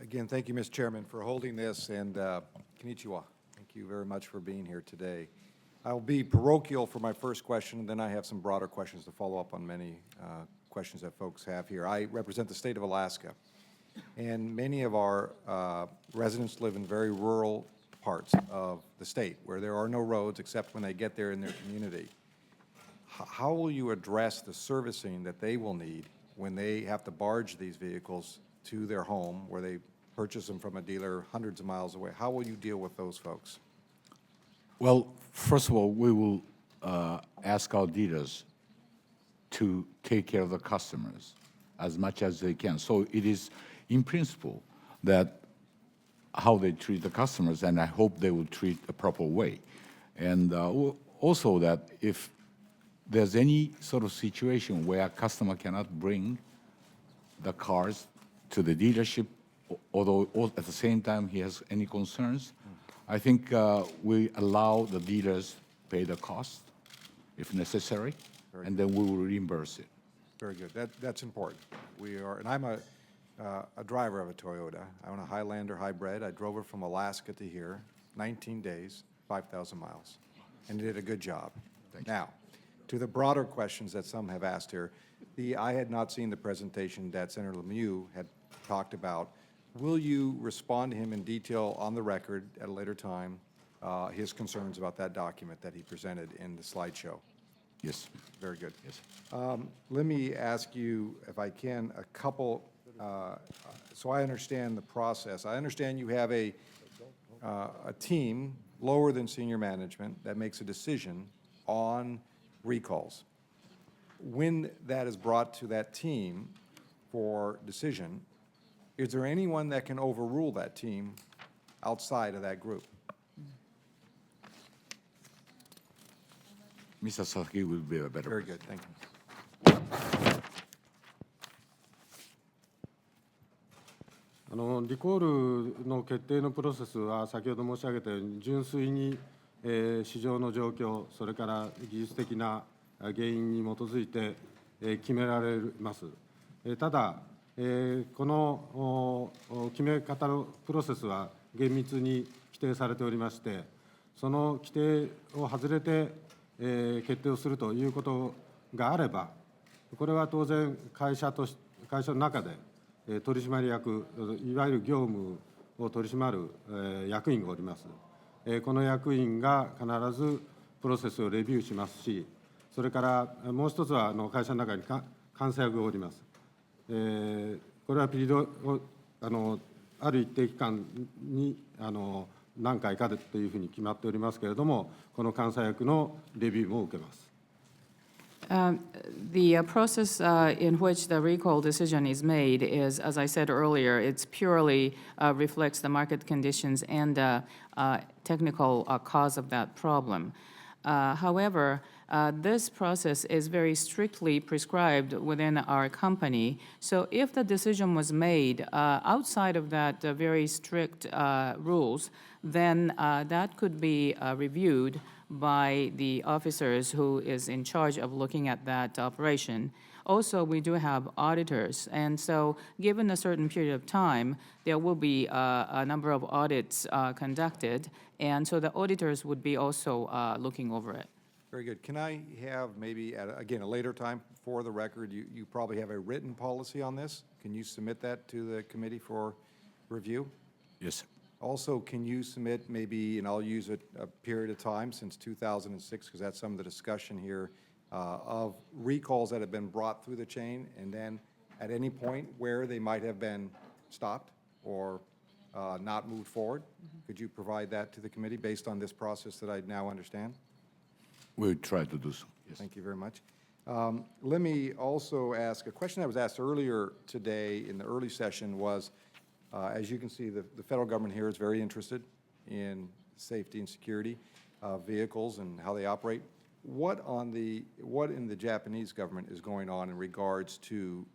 Again, thank you, Mr. Chairman, for holding this, and konnichiwa. Thank you very much for being here today. I'll be parochial for my first question, and then I have some broader questions to follow up on many questions that folks have here. I represent the state of Alaska, and many of our residents live in very rural parts of the state where there are no roads except when they get there in their community. How will you address the servicing that they will need when they have to barge these vehicles to their home where they purchase them from a dealer hundreds of miles away? How will you deal with those folks? Well, first of all, we will ask our dealers to take care of the customers as much as they can. So it is, in principle, that how they treat the customers, and I hope they will treat the proper way. And also that if there's any sort of situation where a customer cannot bring the cars to the dealership, although at the same time he has any concerns, I think we allow the dealers pay the cost if necessary, and then we will reimburse it. Very good. That's important. And I'm a driver of a Toyota. I own a Highlander hybrid. I drove it from Alaska to here, 19 days, 5,000 miles, and did a good job. Thank you. Now, to the broader questions that some have asked here, I had not seen the presentation that Senator Lemieux had talked about. Will you respond to him in detail on the record at a later time, his concerns about that document that he presented in the slideshow? Yes. Very good. Yes. Let me ask you, if I can, a couple, so I understand the process. I understand you have a team lower than senior management that makes a decision on recalls. When that is brought to that team for decision, is there anyone that can overrule that team outside of that group? Mr. Sasaki will be a better. Very good, thank you. リコールの決定のプロセスは先ほど申し上げたように純粋に、市場の状況、それから技術的な原因に基づいて、決められます。ただ、この決め方のプロセスは厳密に規定されておりまして、その規定を外れて、決定をするということがあれば、これは当然会社の中で取締役、いわゆる業務を取り締まる役員がおります。この役員が必ずプロセスをレビューしますし、それからもう一つは会社の中に監査役がおります。これはピリドある一定期間に何回かでというふうに決まっておりますけれども、この監査役のレビューも受けます。The process in which the recall decision is made is, as I said earlier, it's purely reflects the market conditions and technical cause of that problem. However, this process is very strictly prescribed within our company. So if the decision was made outside of that very strict rules, then that could be reviewed by the officers who is in charge of looking at that operation. Also, we do have auditors, and so given a certain period of time, there will be a number of audits conducted, and so the auditors would be also looking over it. Very good. Can I have maybe, again, a later time for the record, you probably have a written policy on this? Can you submit that to the committee for review? Yes. Also, can you submit maybe, and I'll use a period of time since 2006, because that's some of the discussion here, of recalls that have been brought through the chain, and then at any point where they might have been stopped or not moved forward? Could you provide that to the committee based on this process that I now understand? We'll try to do so. Yes. Thank you very much. Let me also ask a question that was asked earlier today in the early session was, as you can see, the federal government here is very interested in safety and security of vehicles and how they operate. What in the Japanese government is going on in regards to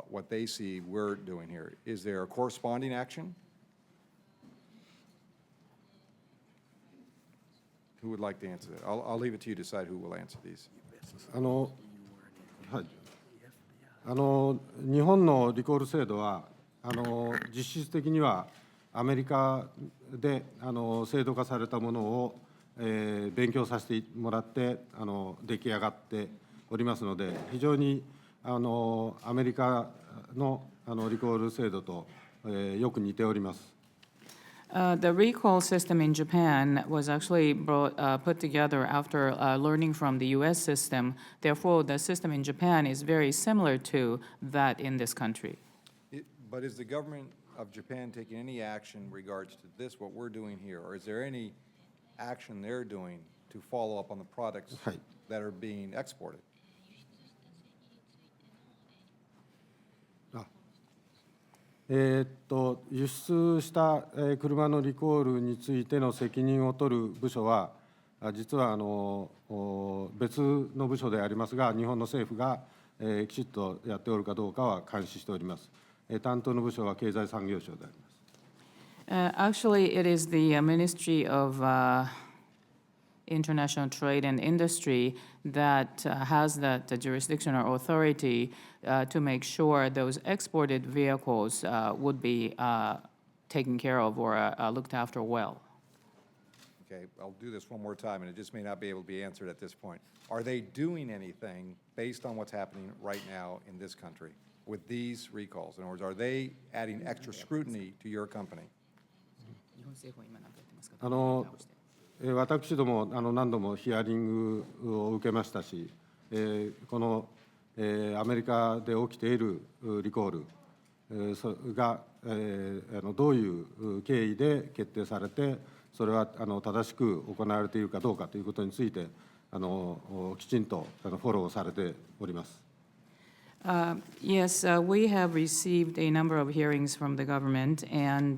what they see we're doing here? Is there a corresponding action? Who would like to answer that? I'll leave it to you to decide who will answer these. はい、日本のリコール制度は実質的にはアメリカで制度化されたものを、勉強させてもらって出来上がっておりますので、非常にアメリカのリコール制度と、よく似ております。The recall system in Japan was actually put together after learning from the U.S. system. Therefore, the system in Japan is very similar to that in this country. But is the government of Japan taking any action in regards to this, what we're doing here? Or is there any action they're doing to follow up on the products that are being exported? 輸出した車のリコールについての責任を取る部署は、実は別の部署でありますが、日本の政府がきちっとやっておるかどうかは監視しております。担当の部署は経済産業省であります。Actually, it is the Ministry of International Trade and Industry that has that jurisdiction or authority to make sure those exported vehicles would be taken care of or looked after well. Okay, I'll do this one more time, and it just may not be able to be answered at this point. Are they doing anything based on what's happening right now in this country with these recalls? In other words, are they adding extra scrutiny to your company? 私ども何度もヒアリングを受けましたし、このアメリカで起きているリコールがどういう経緯で決定されて、それは正しく行われているかどうかということについてきちんとフォローされております。Yes, we have received a number of hearings from the government, and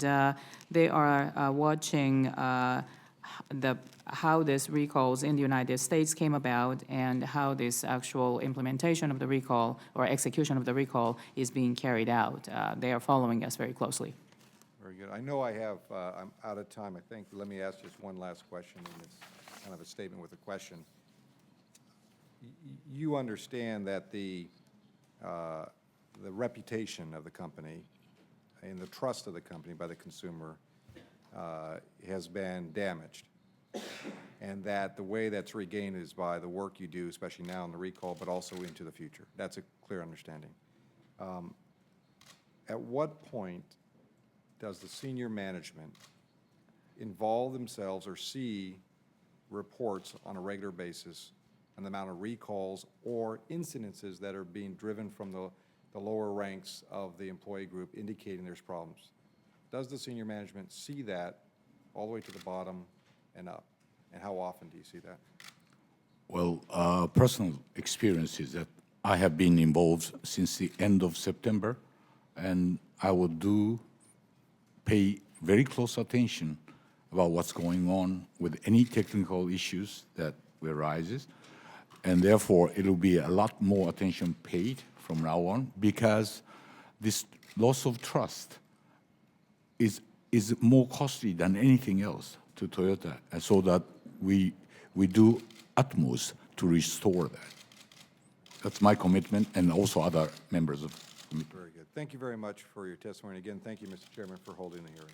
they are watching how this recalls in the United States came about and how this actual implementation of the recall or execution of the recall is being carried out. They are following us very closely. Very good. I know I'm out of time, I think. Let me ask just one last question, and it's kind of a statement with a question. You understand that the reputation of the company and the trust of the company by the consumer has been damaged, and that the way that's regained is by the work you do, especially now in the recall, but also into the future. That's a clear understanding. At what point does the senior management involve themselves or see reports on a regular basis on the amount of recalls or incidences that are being driven from the lower ranks of the employee group indicating there's problems? Does the senior management see that all the way to the bottom and up? And how often do you see that? Well, personal experience is that I have been involved since the end of September, and I would pay very close attention about what's going on with any technical issues that arises, and therefore it will be a lot more attention paid from now on, because this loss of trust is more costly than anything else to Toyota, and so that we do utmost to restore that. That's my commitment, and also other members of the committee. Very good. Thank you very much for your testimony. Again, thank you, Mr. Chairman, for holding the hearing.